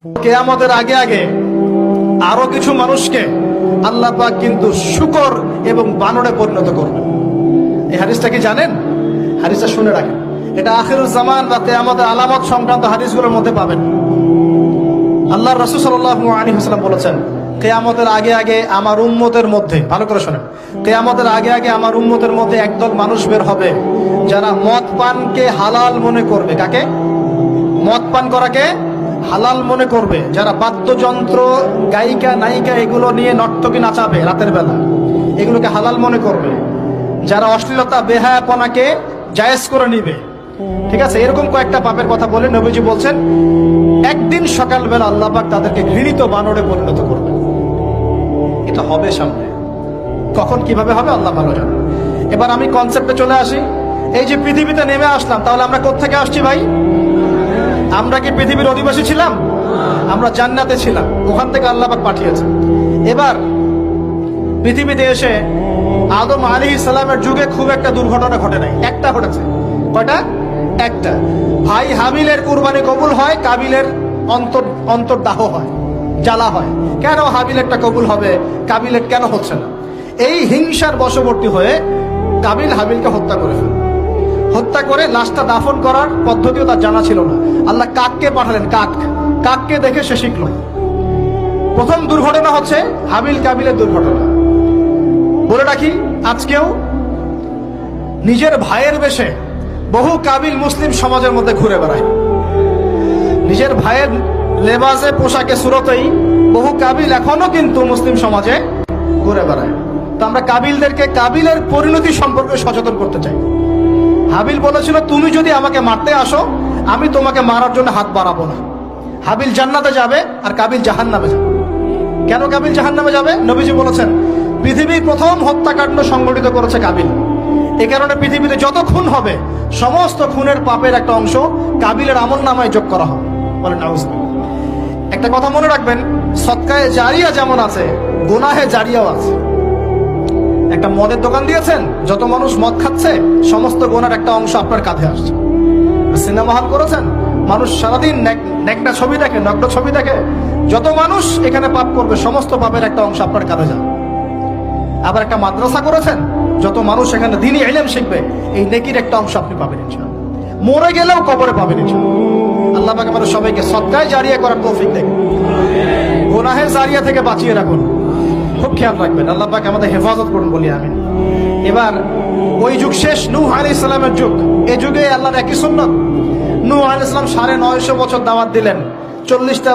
কিয়ামতের আগে আগে আরো কিছু মানুষকে আল্লাহ পাক কিন্তু শূকর এবং বানরে পরিণত করবেন। এই হাদিসটা কি জানেন? হাদিসটা শুনে রাখেন, এটা আখিরুজ জামান বা কিয়ামতের আলামত সংক্রান্ত হাদিসগুলোর মধ্যে পাবেন। আল্লাহর রাসূল সাল্লাল্লাহু আলাইহি ওয়াসাল্লাম বলেছেন, কিয়ামতের আগে আগে আমার উম্মতের মধ্যে, ভালো করে শোনেন, কিয়ামতের আগে আগে আমার উম্মতের মধ্যে একদল মানুষ বের হবে যারা মদ পানকে হালাল মনে করবে। কাকে? মদ পান করাকে হালাল মনে করবে। যারা বাদ্যযন্ত্র, গায়িকা, নায়িকা এগুলো নিয়ে নর্তকী নাচাবে রাতের বেলা, এগুলোকে হালাল মনে করবে। যারা অশ্লীলতা, বেহায়াপনাকে জায়েজ করে নিবে। ঠিক আছে, এরকম কয়েকটা পাপের কথা বলে নবীজি বলছেন একদিন সকালবেলা আল্লাহ পাক তাদেরকে ঘৃণিত বানরে পরিণত করবে। এটা হবে সামনে, কখন কিভাবে হবে আল্লাহ ভালো জানে। এবার আমি কনসেপ্টে চলে আসি। এই যে পৃথিবীতে নেমে আসলাম, তাহলে আমরা কোত্থেকে আসছি ভাই? আমরা কি পৃথিবীর অধিবাসী ছিলাম? আমরা জান্নাতে ছিলাম, ওখান থেকে আল্লাহ পাক পাঠিয়েছেন। এবার পৃথিবীতে এসে আদম আলাইহিস সালামের যুগে খুব একটা দুর্ঘটনা ঘটে নাই, একটা ঘটেছে। কয়টা? একটা। ভাই হাবিলের কুরবানি কবুল হয়, কাবিলের অন্তর্দাহ হয়, জ্বালা হয়। কেন হাবিলেরটা কবুল হবে, কাবিলের কেন হচ্ছে না? এই হিংসার বশবর্তী হয়ে কাবিল হাবিলকে হত্যা করে ফেলে। হত্যা করে লাশটা দাফন করার পদ্ধতিও তার জানা ছিল না। আল্লাহ কাককে পাঠালেন, কাককে দেখে সে শিখল। প্রথম দুর্ঘটনা হচ্ছে হাবিল কাবিলের দুর্ঘটনা। বলে রাখি, আজকেও নিজের ভাইয়ের বেশে বহু কাবিল মুসলিম সমাজের মধ্যে ঘুরে বেড়ায়। নিজের ভাইয়ের লেবাসে, পোশাকে, সুরতেই বহু কাবিল এখনো কিন্তু মুসলিম সমাজে ঘুরে বেড়ায়। তো আমরা কাবিলদেরকে কাবিলের পরিণতি সম্পর্কে সচেতন করতে চাই। হাবিল বলেছিল, তুমি যদি আমাকে মারতে আসো, আমি তোমাকে মারার জন্য হাত বাড়াবো না। হাবিল জান্নাতে যাবে আর কাবিল জাহান্নামে যাবে। কেন কাবিল জাহান্নামে যাবে? নবীজি বলেছেন, পৃথিবীর প্রথম হত্যাকাণ্ড সংগঠিত করেছে কাবিল। এই কারণে পৃথিবীতে যত খুন হবে, সমস্ত খুনের পাপের একটা অংশ কাবিলের আমলনামায় যোগ করা হবে। বলেন নাউজুবিল্লাহ। একটা কথা মনে রাখবেন, সদকায়ে জারিয়া যেমন আছে, গুনাহে জারিয়াও আছে। একটা মদের দোকান দিয়েছেন, যত মানুষ মদ খাচ্ছে, সমস্ত গুনার একটা অংশ আপনার কাঁধে আসছে। সিনেমা হল করেছেন, মানুষ সারাদিন নেকটা ছবি দেখে, নগ্ন ছবি দেখে, যত মানুষ এখানে পাপ করবে, সমস্ত পাপের একটা অংশ আপনার কাঁধে যাবে। আবার একটা মাদ্রাসা করেছেন, যত মানুষ এখানে দ্বীনি ইলম শিখবে, এই নেকির একটা অংশ আপনি পাবেন ইনশাআল্লাহ। মরে গেলেও কবরে পাবেন ইনশাআল্লাহ। আল্লাহ পাক আমাদের সবাইকে সদকায়ে জারিয়া করার তৌফিক দেন, গুনাহে জারিয়া থেকে বাঁচিয়ে রাখুন। খুব খেয়াল রাখবেন, আল্লাহ পাক আমাদের হেফাজত করুন বলি আমিন। এবার ওই যুগ শেষ, নূহ আলাইহিস সালামের যুগ। এই যুগে আল্লাহর একই সুন্নাত। নূহ আলাইহিস সালাম 950 বছর দাওয়াত দিলেন, 40টা